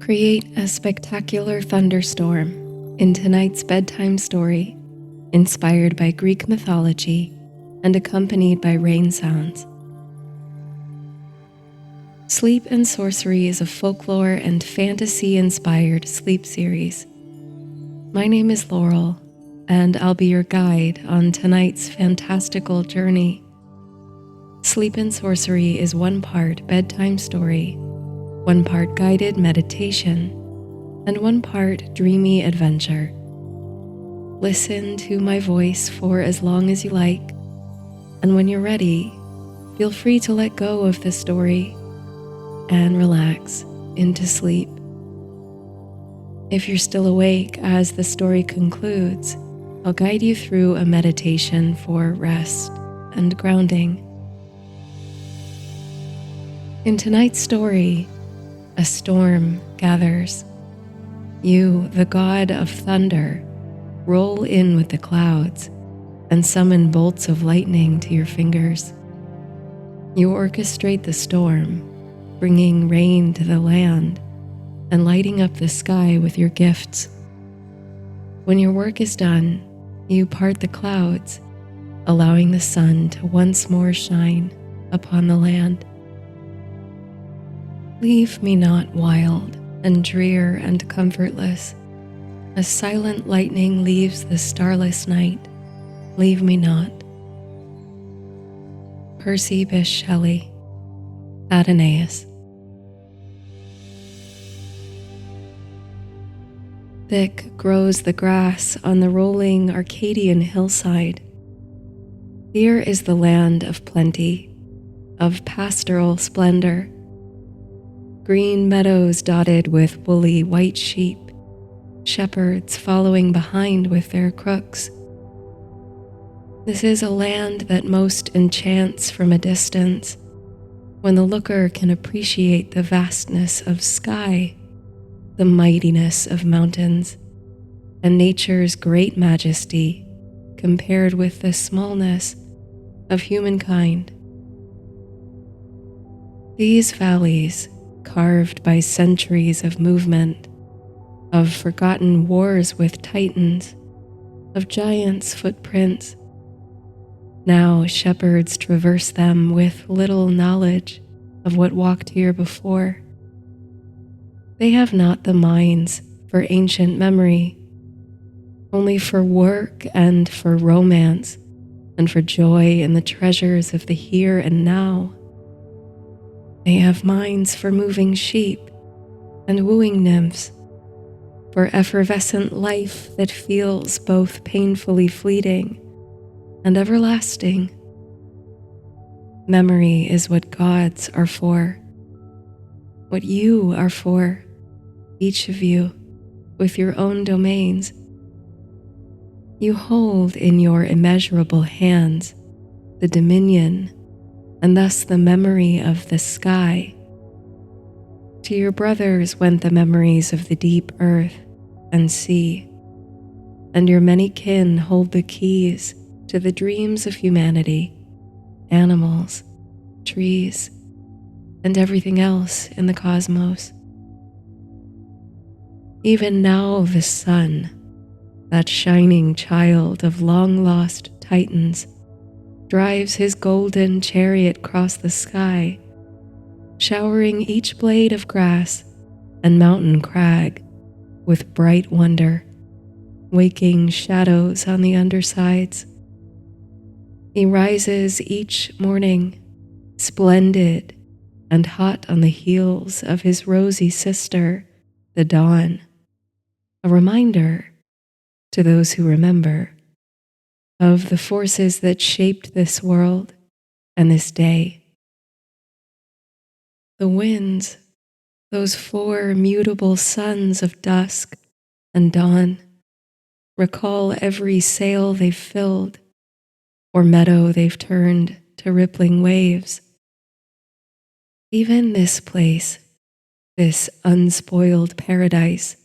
Create a spectacular thunderstorm in tonight's bedtime story, inspired by Greek mythology and accompanied by rain sounds. Sleep and Sorcery is a folklore and fantasy-inspired sleep series. My name is Laurel, and I'll be your guide on tonight's fantastical journey. Sleep and Sorcery is one part bedtime story, one part guided meditation, and one part dreamy adventure. Listen to my voice for as long as you like, and when you're ready, feel free to let go of the story and relax into sleep. If you're still awake as the story concludes, I'll guide you through a meditation for rest and grounding. In tonight's story, a storm gathers. You, the god of thunder, roll in with the clouds and summon bolts of lightning to your fingers. You orchestrate the storm, bringing rain to the land and lighting up the sky with your gifts. When your work is done, you part the clouds, allowing the sun to once more shine upon the land. Leave me not wild and drear and comfortless, as silent lightning leaves the starless night. Leave me not. Percy Bysshe Shelley, Adonais. Thick grows the grass on the rolling Arcadian hillside. Here is the land of plenty, of pastoral splendor. Green meadows dotted with woolly white sheep, shepherds following behind with their crooks. This is a land that most enchants from a distance, when the looker can appreciate the vastness of sky, the mightiness of mountains, and nature's great majesty compared with the smallness of humankind. These valleys, carved by centuries of movement, of forgotten wars with titans, of giants' footprints. Now shepherds traverse them with little knowledge of what walked here before. They have not the minds for ancient memory, only for work and for romance and for joy in the treasures of the here and now. They have minds for moving sheep and wooing nymphs, for effervescent life that feels both painfully fleeting and everlasting. Memory is what gods are for, what you are for, each of you, with your own domains. You hold in your immeasurable hands the dominion and thus the memory of the sky. To your brothers went the memories of the deep earth and sea, and your many kin hold the keys to the dreams of humanity, animals, trees, and everything else in the cosmos. Even now the sun, that shining child of long-lost titans, drives his golden chariot across the sky, showering each blade of grass and mountain crag with bright wonder, waking shadows on the undersides. He rises each morning, splendid and hot on the heels of his rosy sister, the dawn, a reminder, to those who remember, of the forces that shaped this world and this day. The winds, those four mutable sons of dusk and dawn, recall every sail they've filled or meadow they've turned to rippling waves. Even this place, this unspoiled paradise,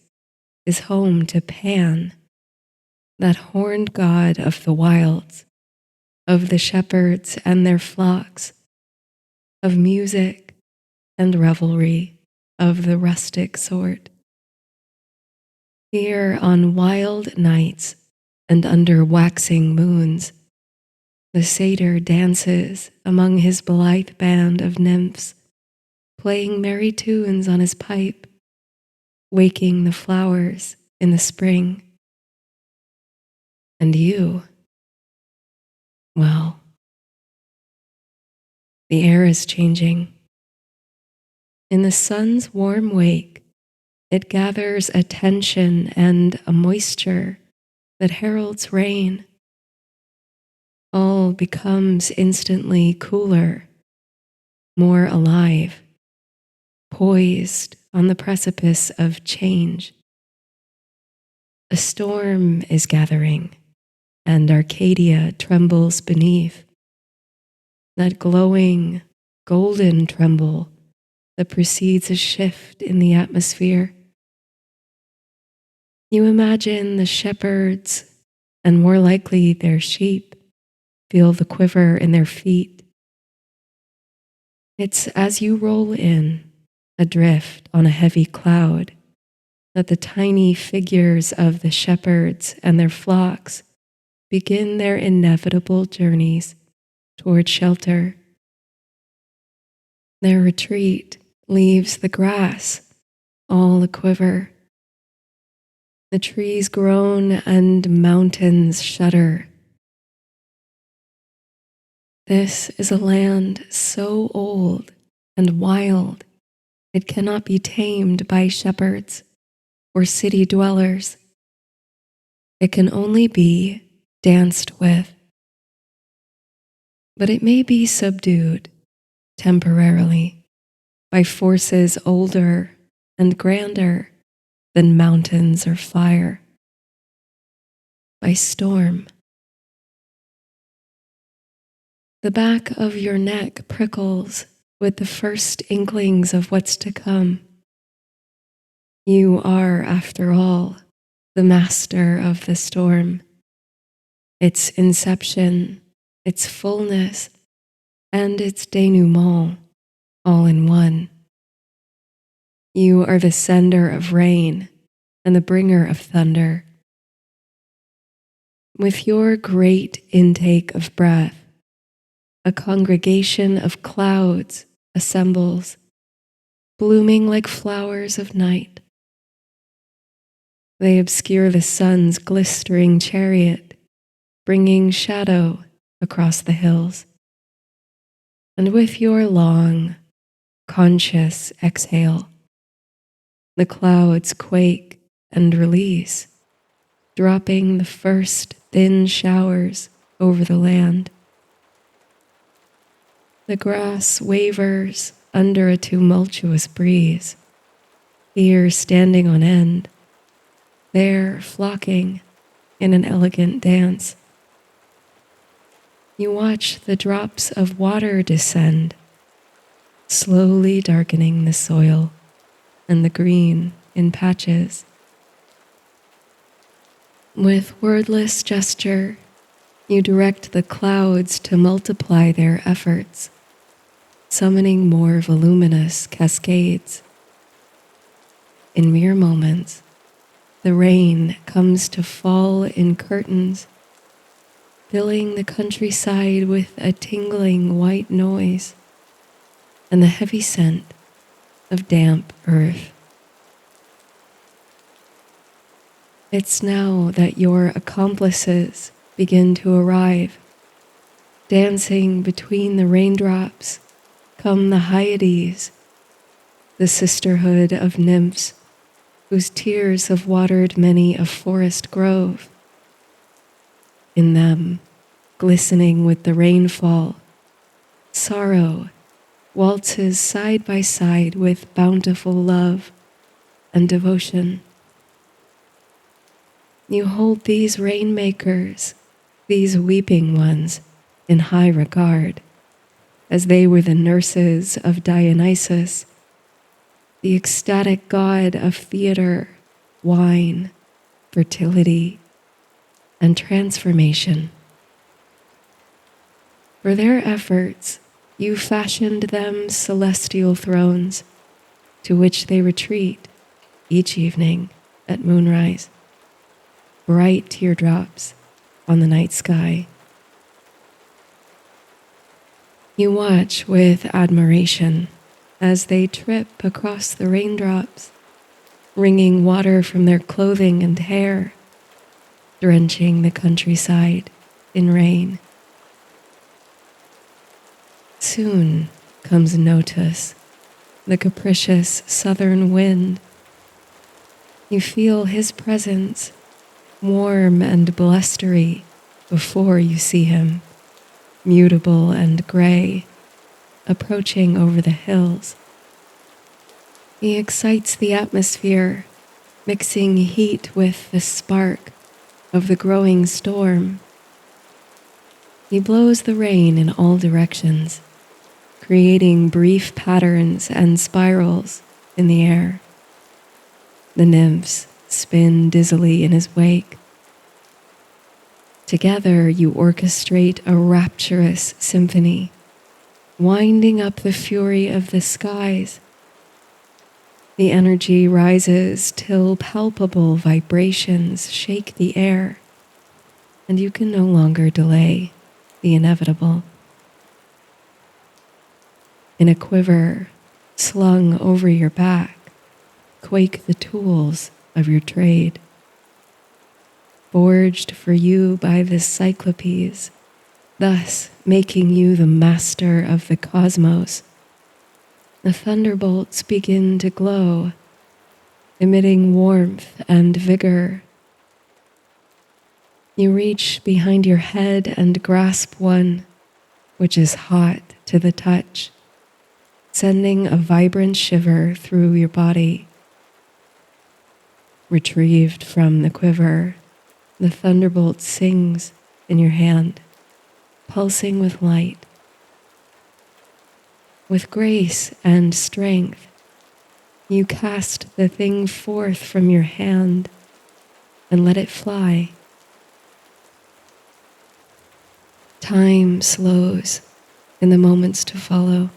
is home to Pan, that horned god of the wilds, of the shepherds and their flocks, of music and revelry of the rustic sort. Here on wild nights and under waxing moons, the satyr dances among his blithe band of nymphs, playing merry tunes on his pipe, waking the flowers in the spring. And you, well, the air is changing. In the sun's warm wake, it gathers a tension and a moisture that heralds rain. All becomes instantly cooler, more alive, poised on the precipice of change. A storm is gathering, and Arcadia trembles beneath. That glowing, golden tremble that precedes a shift in the atmosphere. You imagine the shepherds, and more likely their sheep, feel the quiver in their feet. It's as you roll in, adrift on a heavy cloud, that the tiny figures of the shepherds and their flocks begin their inevitable journeys toward shelter. Their retreat leaves the grass all a-quiver. The trees groan and mountains shudder. This is a land so old and wild it cannot be tamed by shepherds or city dwellers. It can only be danced with. But it may be subdued temporarily by forces older and grander than mountains or fire, by storm. The back of your neck prickles with the first inklings of what's to come. You are, after all, the master of the storm, its inception, its fullness, and its denouement, all in one. You are the sender of rain and the bringer of thunder. With your great intake of breath, a congregation of clouds assembles, blooming like flowers of night. They obscure the sun's glistering chariot, bringing shadow across the hills. And with your long, conscious exhale, the clouds quake and release, dropping the first thin showers over the land. The grass wavers under a tumultuous breeze, here standing on end, there flocking in an elegant dance. You watch the drops of water descend, slowly darkening the soil and the green in patches. With wordless gesture, you direct the clouds to multiply their efforts, summoning more voluminous cascades. In mere moments, the rain comes to fall in curtains, filling the countryside with a tingling white noise and the heavy scent of damp earth. It's now that your accomplices begin to arrive. Dancing between the raindrops come the Hyades, the sisterhood of nymphs whose tears have watered many a forest grove. In them, glistening with the rainfall, sorrow waltzes side by side with bountiful love and devotion. You hold these rainmakers, these weeping ones, in high regard, as they were the nurses of Dionysus, the ecstatic god of theater, wine, fertility, and transformation. For their efforts, you fashioned them celestial thrones to which they retreat each evening at moonrise, bright teardrops on the night sky. You watch with admiration as they trip across the raindrops, wringing water from their clothing and hair, drenching the countryside in rain. Soon comes Notus, the capricious southern wind. You feel his presence, warm and blustery, before you see him, mutable and gray, approaching over the hills. He excites the atmosphere, mixing heat with the spark of the growing storm. He blows the rain in all directions, creating brief patterns and spirals in the air. The nymphs spin dizzily in his wake. Together you orchestrate a rapturous symphony, winding up the fury of the skies. The energy rises till palpable vibrations shake the air, and you can no longer delay the inevitable. In a quiver slung over your back, quake the tools of your trade. Forged for you by the Cyclopes, thus making you the master of the cosmos. The thunderbolts begin to glow, emitting warmth and vigor. You reach behind your head and grasp one, which is hot to the touch, sending a vibrant shiver through your body. Retrieved from the quiver, the thunderbolt sings in your hand, pulsing with light. With grace and strength, you cast the thing forth from your hand and let it fly. Time slows in the moments to follow,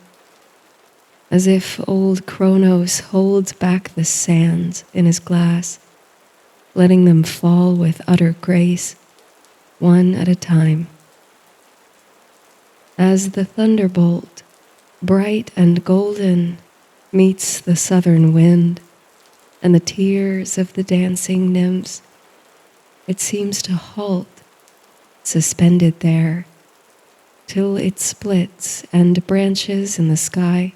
as if old Kronos holds back the sands in his glass, letting them fall with utter grace, one at a time. As the thunderbolt, bright and golden, meets the southern wind and the tears of the dancing nymphs, it seems to halt, suspended there, till it splits and branches in the sky.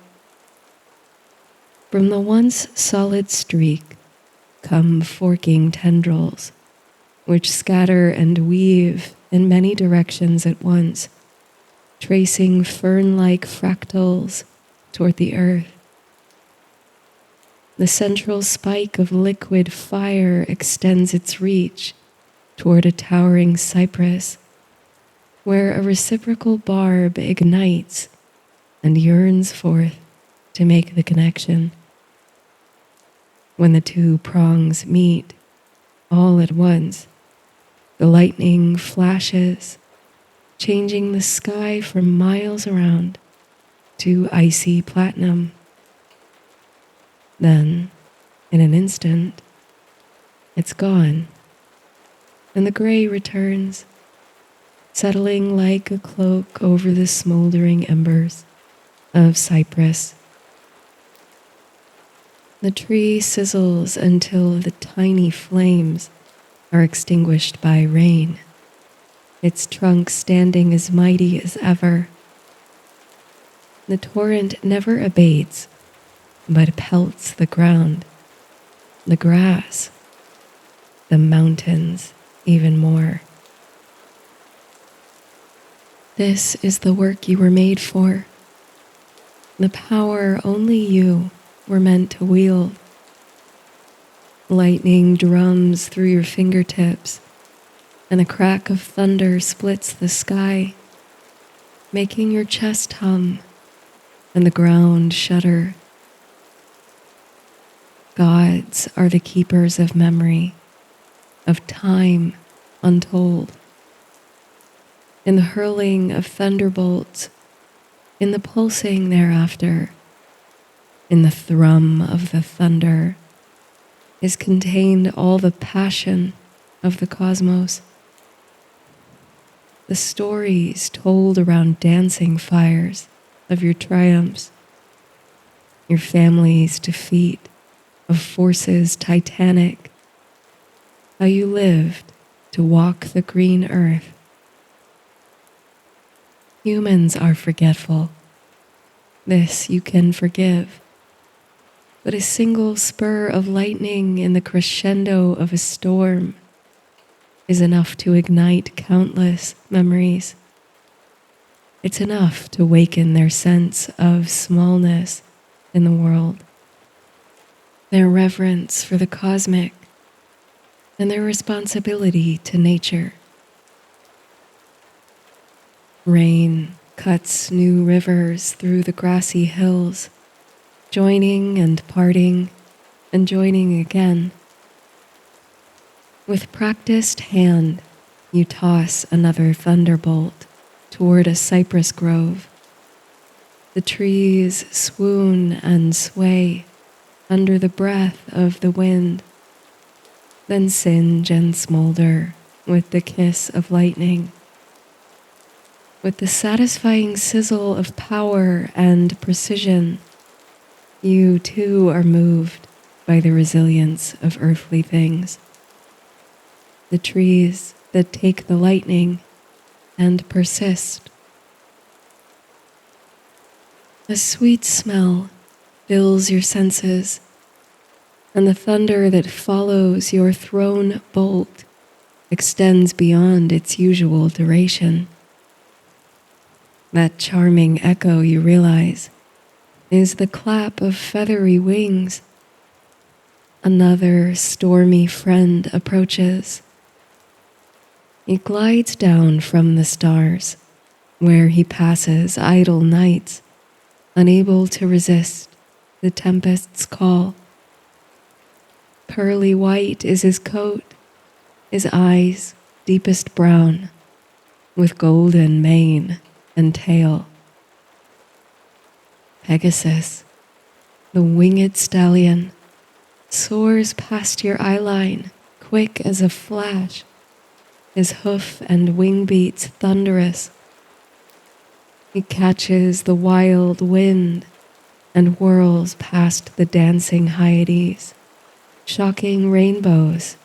From the once solid streak come forking tendrils, which scatter and weave in many directions at once, tracing fern-like fractals toward the earth. The central spike of liquid fire extends its reach toward a towering cypress, where a reciprocal barb ignites and yearns forth to make the connection. When the two prongs meet, all at once, the lightning flashes, changing the sky for miles around to icy platinum. Then, in an instant, it's gone, and the gray returns, settling like a cloak over the smoldering embers of cypress. The tree sizzles until the tiny flames are extinguished by rain, its trunk standing as mighty as ever. The torrent never abates, but pelts the ground, the grass, the mountains even more. This is the work you were made for, the power only you were meant to wield. Lightning drums through your fingertips, and a crack of thunder splits the sky, making your chest hum and the ground shudder. Gods are the keepers of memory, of time untold. In the hurling of thunderbolts, in the pulsing thereafter, in the thrum of the thunder, is contained all the passion of the cosmos. The stories told around dancing fires of your triumphs, your family's defeat of forces titanic, how you lived to walk the green earth. Humans are forgetful. This you can forgive. But a single spur of lightning in the crescendo of a storm is enough to ignite countless memories. It's enough to waken their sense of smallness in the world, their reverence for the cosmic, and their responsibility to nature. Rain cuts new rivers through the grassy hills, joining and parting and joining again. With practiced hand, you toss another thunderbolt toward a cypress grove. The trees swoon and sway under the breath of the wind, then singe and smolder with the kiss of lightning. With the satisfying sizzle of power and precision, you too are moved by the resilience of earthly things. The trees that take the lightning and persist. A sweet smell fills your senses, and the thunder that follows your thrown bolt extends beyond its usual duration. That charming echo, you realize, is the clap of feathery wings. Another stormy friend approaches. He glides down from the stars, where he passes idle nights, unable to resist the tempest's call. Pearly white is his coat, his eyes deepest brown, with golden mane and tail. Pegasus, the winged stallion, soars past your eyeline, quick as a flash, his hoof and wing beats thunderous. He catches the wild wind and whirls past the dancing Hyades, shocking rainbows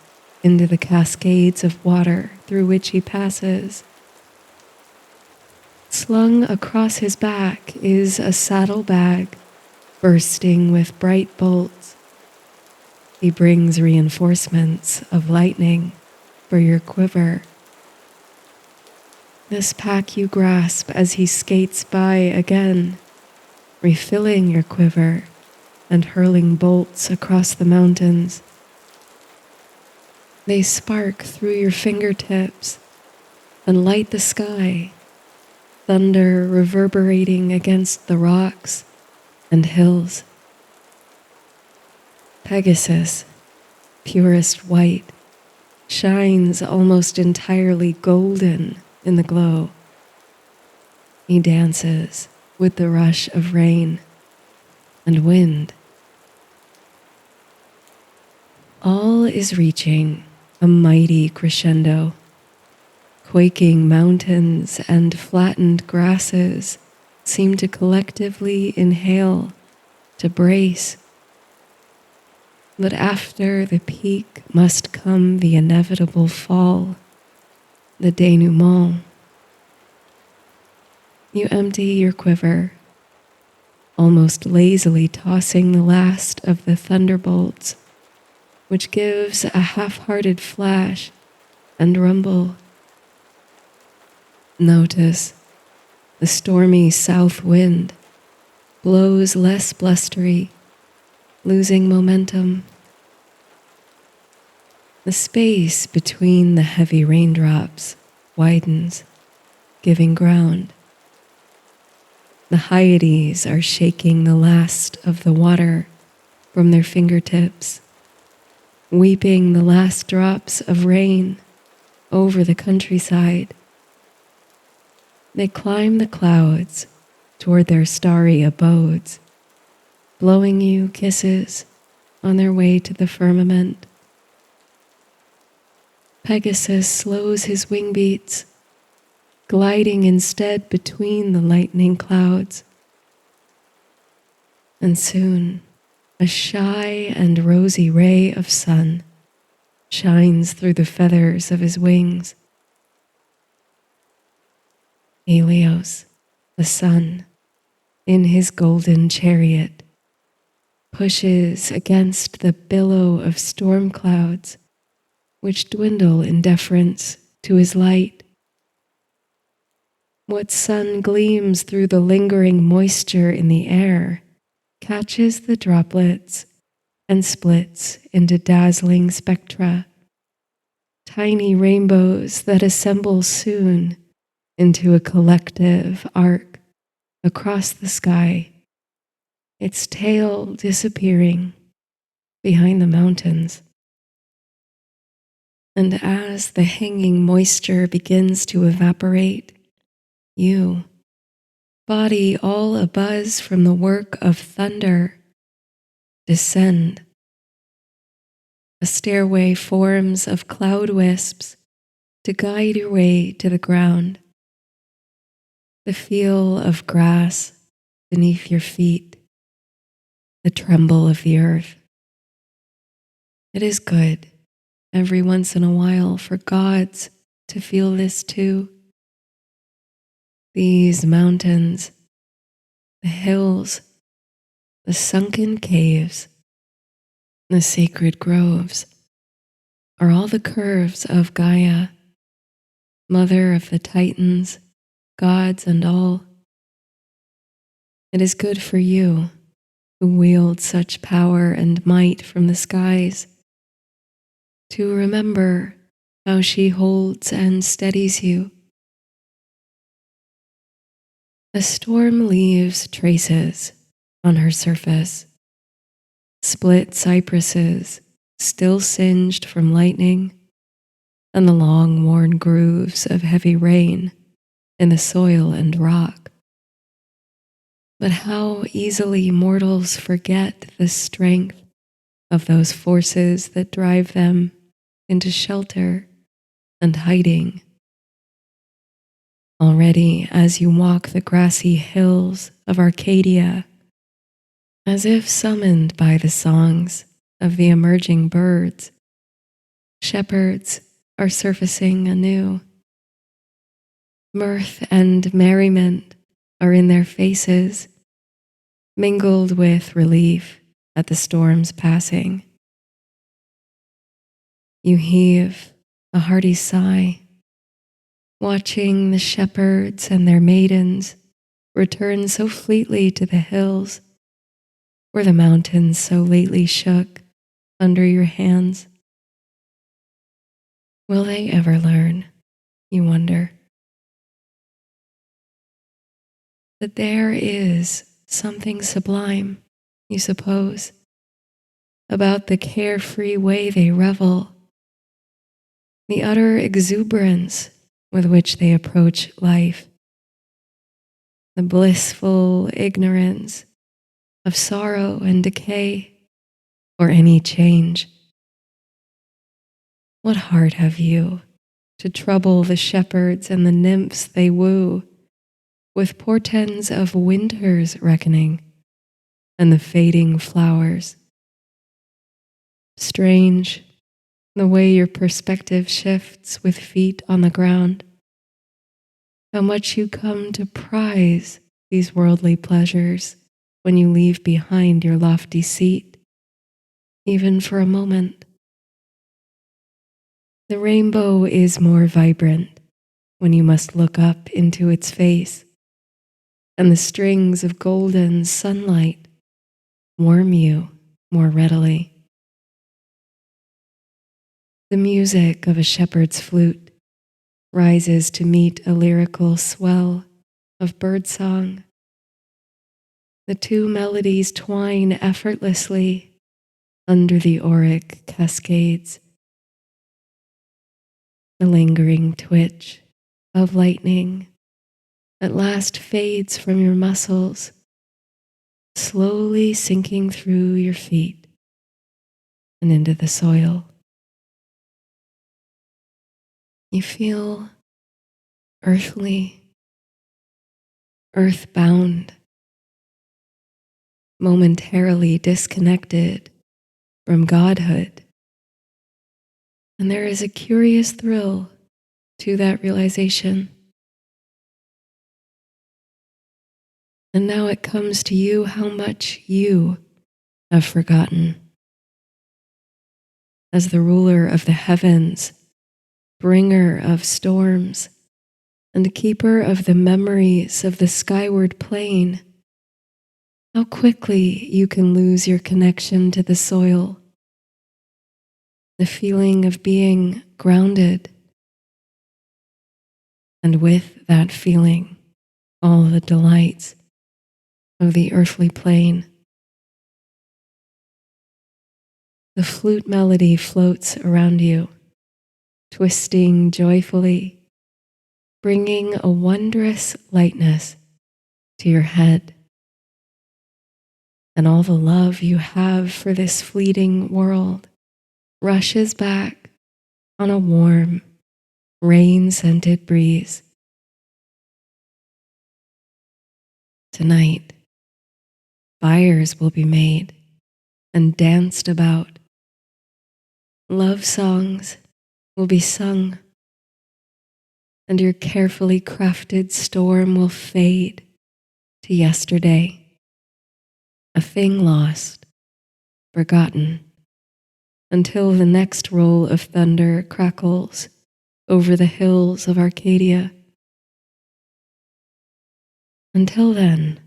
into the cascades of water through which he passes. Slung across his back is a saddlebag bursting with bright bolts. He brings reinforcements of lightning for your quiver. This pack you grasp as he skates by again, refilling your quiver and hurling bolts across the mountains. They spark through your fingertips and light the sky, thunder reverberating against the rocks and hills. Pegasus, purest white, shines almost entirely golden in the glow. He dances with the rush of rain and wind. All is reaching a mighty crescendo. Quaking mountains and flattened grasses seem to collectively inhale, to brace. But after the peak must come the inevitable fall, the denouement. You empty your quiver, almost lazily tossing the last of the thunderbolts, which gives a half-hearted flash and rumble. Notice the stormy south wind blows less blustery, losing momentum. The space between the heavy raindrops widens, giving ground. The Hyades are shaking the last of the water from their fingertips, weeping the last drops of rain over the countryside. They climb the clouds toward their starry abodes, blowing you kisses on their way to the firmament. Pegasus slows his wing beats, gliding instead between the lightning clouds. And soon, a shy and rosy ray of sun shines through the feathers of his wings. Helios, the sun, in his golden chariot, pushes against the billow of storm clouds which dwindle in deference to his light. What sun gleams through the lingering moisture in the air catches the droplets and splits into dazzling spectra, tiny rainbows that assemble soon into a collective arc across the sky, its tail disappearing behind the mountains. And as the hanging moisture begins to evaporate, you, body all abuzz from the work of thunder, descend. A stairway forms of cloud wisps to guide your way to the ground. The feel of grass beneath your feet, the tremble of the earth. It is good every once in a while for gods to feel this too. These mountains, the hills, the sunken caves, the sacred groves are all the curves of Gaia, mother of the Titans, gods and all. It is good for you who wield such power and might from the skies to remember how she holds and steadies you. A storm leaves traces on her surface, split cypresses still singed from lightning, and the long worn grooves of heavy rain in the soil and rock. But how easily mortals forget the strength of those forces that drive them into shelter and hiding. Already, as you walk the grassy hills of Arcadia, as if summoned by the songs of the emerging birds, shepherds are surfacing anew. Mirth and merriment are in their faces, mingled with relief at the storm's passing. You heave a hearty sigh, watching the shepherds and their maidens return so fleetly to the hills where the mountains so lately shook under your hands. Will they ever learn, you wonder, that there is something sublime, you suppose, about the carefree way they revel, the utter exuberance with which they approach life, the blissful ignorance of sorrow and decay, or any change. What heart have you to trouble the shepherds and the nymphs they woo with portents of winter's reckoning and the fading flowers? Strange the way your perspective shifts with feet on the ground, how much you come to prize these worldly pleasures when you leave behind your lofty seat, even for a moment. The rainbow is more vibrant when you must look up into its face, and the strings of golden sunlight warm you more readily. The music of a shepherd's flute rises to meet a lyrical swell of birdsong. The two melodies twine effortlessly under the auric cascades. The lingering twitch of lightning at last fades from your muscles, slowly sinking through your feet and into the soil. You feel earthly, earthbound, momentarily disconnected from godhood. And there is a curious thrill to that realization. And now it comes to you how much you have forgotten. As the ruler of the heavens, bringer of storms, and keeper of the memories of the skyward plane, how quickly you can lose your connection to the soil, the feeling of being grounded, and with that feeling, all the delights of the earthly plane. The flute melody floats around you, twisting joyfully, bringing a wondrous lightness to your head. And all the love you have for this fleeting world rushes back on a warm, rain-scented breeze. Tonight, fires will be made and danced about. Love songs will be sung, and your carefully crafted storm will fade to yesterday, a thing lost, forgotten, until the next roll of thunder crackles over the hills of Arcadia. Until then,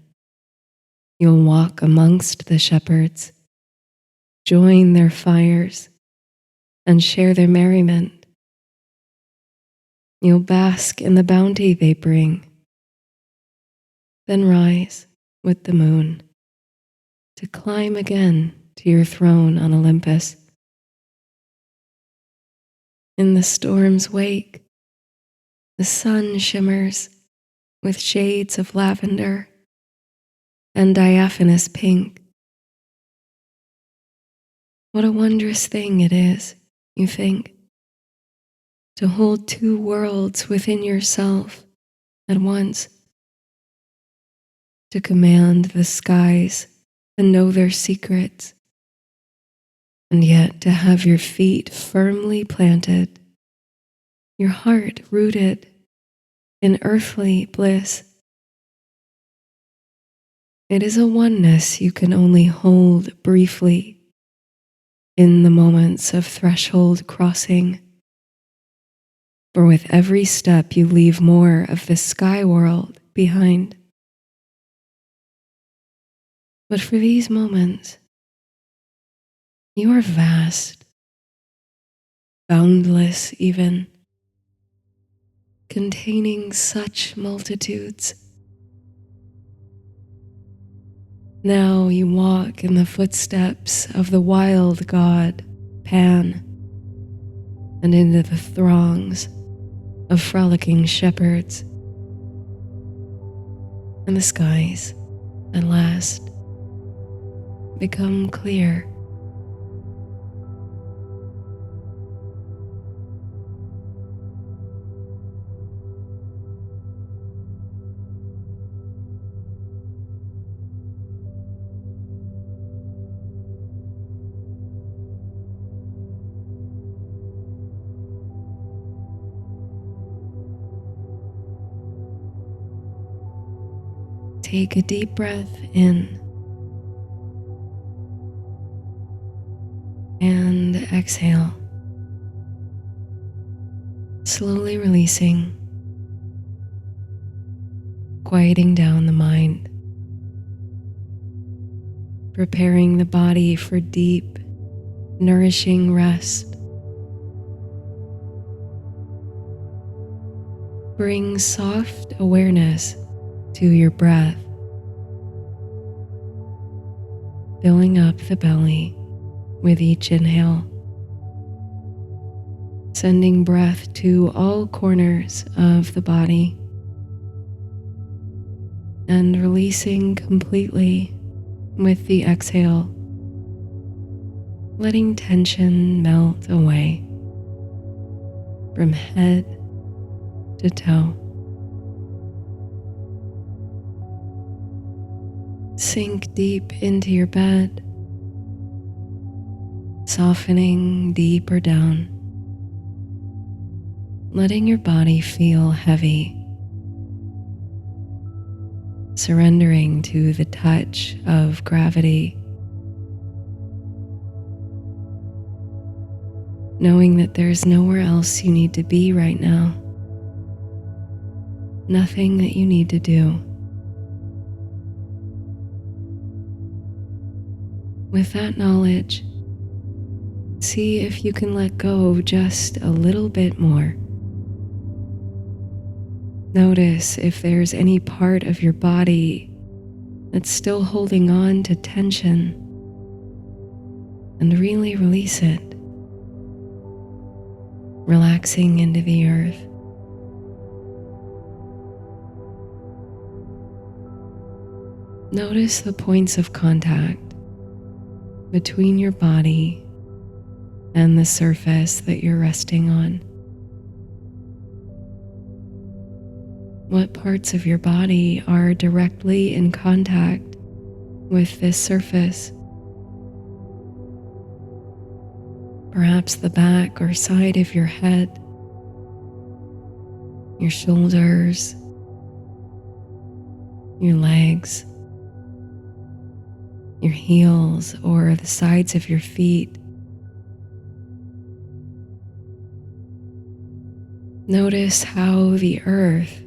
you'll walk amongst the shepherds, join their fires, and share their merriment. You'll bask in the bounty they bring, then rise with the moon to climb again to your throne on Olympus. In the storm's wake, the sun shimmers with shades of lavender and diaphanous pink. What a wondrous thing it is, you think, to hold two worlds within yourself at once, to command the skies and know their secrets, and yet to have your feet firmly planted, your heart rooted in earthly bliss. It is a oneness you can only hold briefly in the moments of threshold crossing, for with every step you leave more of the sky world behind. But for these moments, you are vast, boundless even, containing such multitudes. Now you walk in the footsteps of the wild god, Pan, and into the throngs of frolicking shepherds. And the skies, at last, become clear. Take a deep breath in and exhale, slowly releasing, quieting down the mind, preparing the body for deep, nourishing rest. Bring soft awareness to your breath, filling up the belly with each inhale, sending breath to all corners of the body, and releasing completely with the exhale. letting tension melt away from head to toe. Sink deep into your bed, softening deeper down, letting your body feel heavy, surrendering to the touch of gravity, knowing that there's nowhere else you need to be right now, nothing that you need to do. With that knowledge, see if you can let go just a little bit more. Notice if there's any part of your body that's still holding on to tension, and really release it, relaxing into the earth. Notice the points of contact between your body and the surface that you're resting on. What parts of your body are directly in contact with this surface? Perhaps the back or side of your head, your shoulders, your legs, your heels, or the sides of your feet. Notice how the earth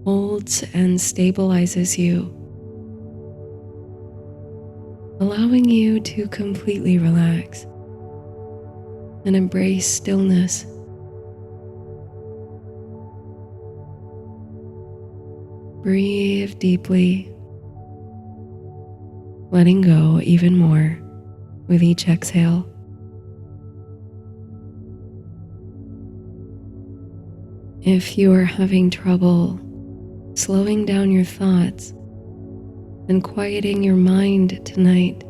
holds and stabilizes you, allowing you to completely relax and embrace stillness. Breathe deeply, letting go even more with each exhale. If you are having trouble slowing down your thoughts and quieting your mind tonight,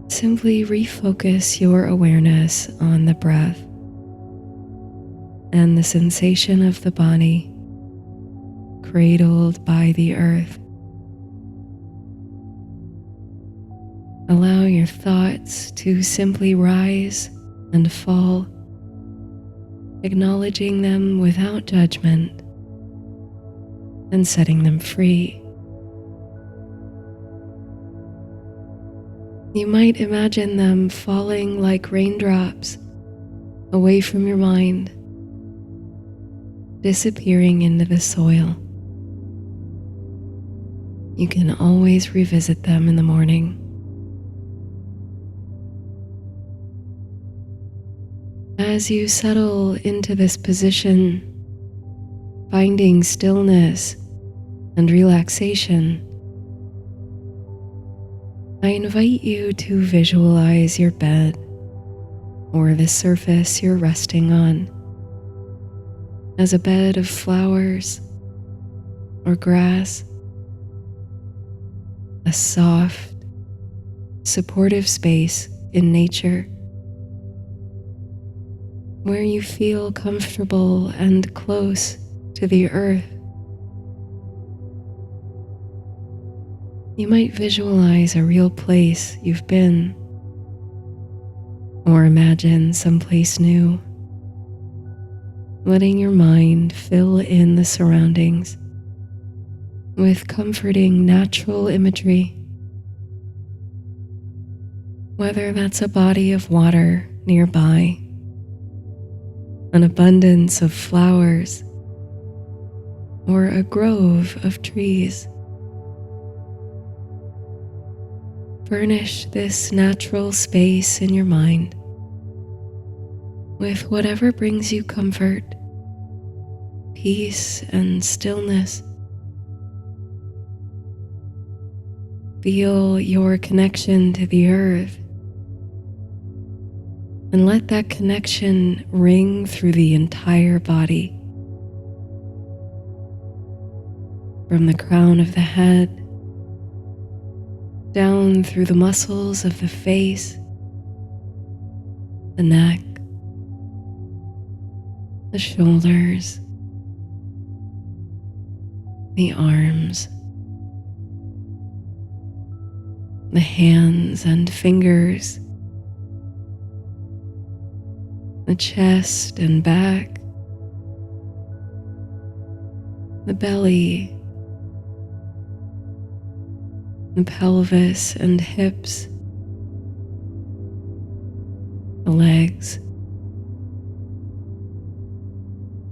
simply refocus your awareness on the breath and the sensation of the body cradled by the earth. Allow your thoughts to simply rise and fall, acknowledging them without judgment and setting them free. You might imagine them falling like raindrops away from your mind, disappearing into the soil. You can always revisit them in the morning. As you settle into this position, finding stillness and relaxation, I invite you to visualize your bed or the surface you're resting on as a bed of flowers or grass, a soft, supportive space in nature where you feel comfortable and close to the earth. You might visualize a real place you've been, or imagine someplace new, letting your mind fill in the surroundings with comforting natural imagery. Whether that's a body of water nearby, an abundance of flowers, or a grove of trees. Furnish this natural space in your mind with whatever brings you comfort, peace, and stillness. Feel your connection to the earth and let that connection ring through the entire body. From the crown of the head down through the muscles of the face, the neck, the shoulders, the arms, the hands and fingers, the chest and back, the belly, the pelvis and hips, the legs,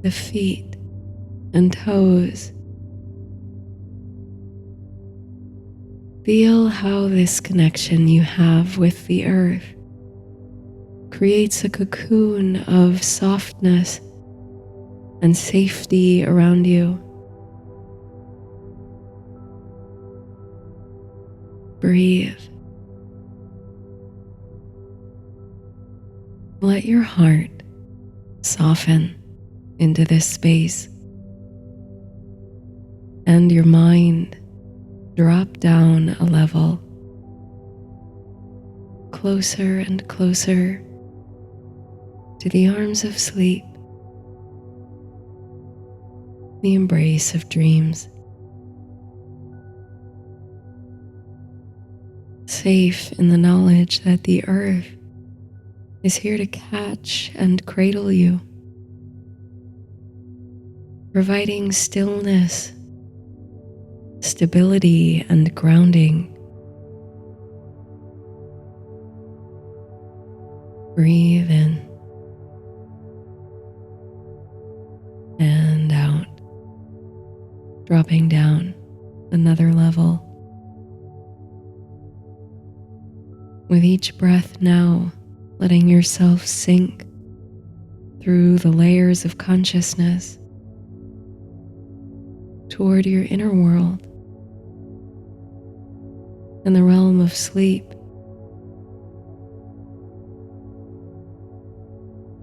the feet and toes. Feel how this connection you have with the earth creates a cocoon of softness and safety around you. Breathe. Let your heart soften into this space and your mind drop down a level, closer and closer to the arms of sleep, the embrace of dreams. Safe in the knowledge that the earth is here to catch and cradle you, providing stillness, stability, and grounding. Breathe in and out, dropping down another level. With each breath now, letting yourself sink through the layers of consciousness toward your inner world and the realm of sleep.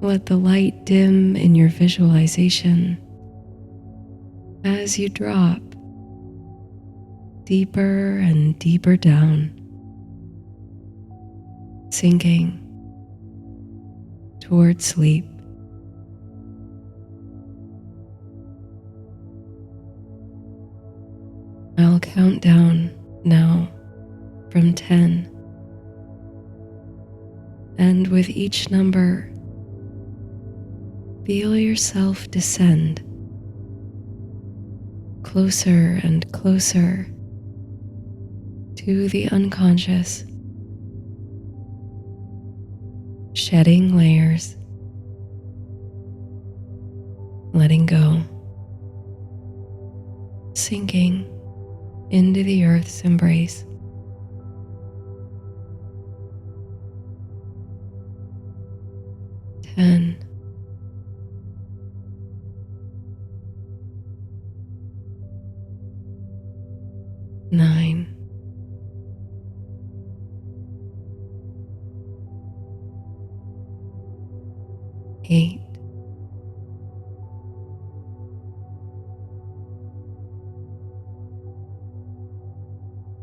Let the light dim in your visualization as you drop deeper and deeper down, sinking toward sleep. I'll count down now from 10, and with each number, feel yourself descend closer and closer to the unconscious, shedding layers, letting go, sinking into the earth's embrace. Ten, 9, 8,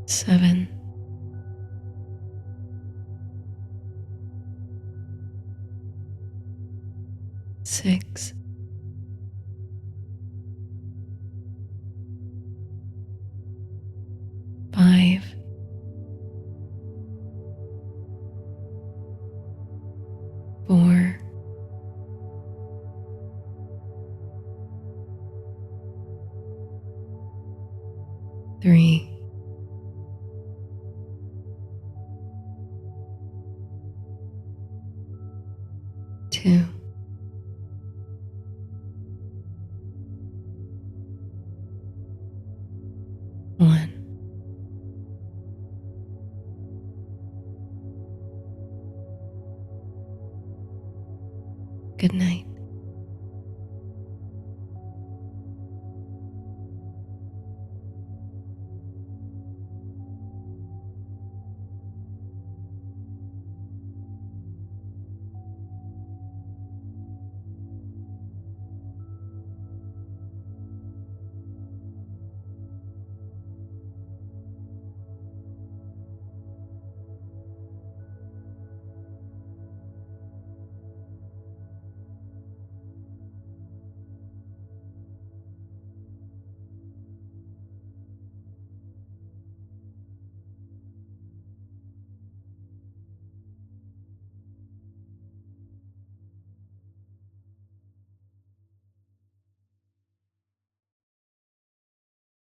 7, 6, 5, 4, 3, 2, 1. Good night.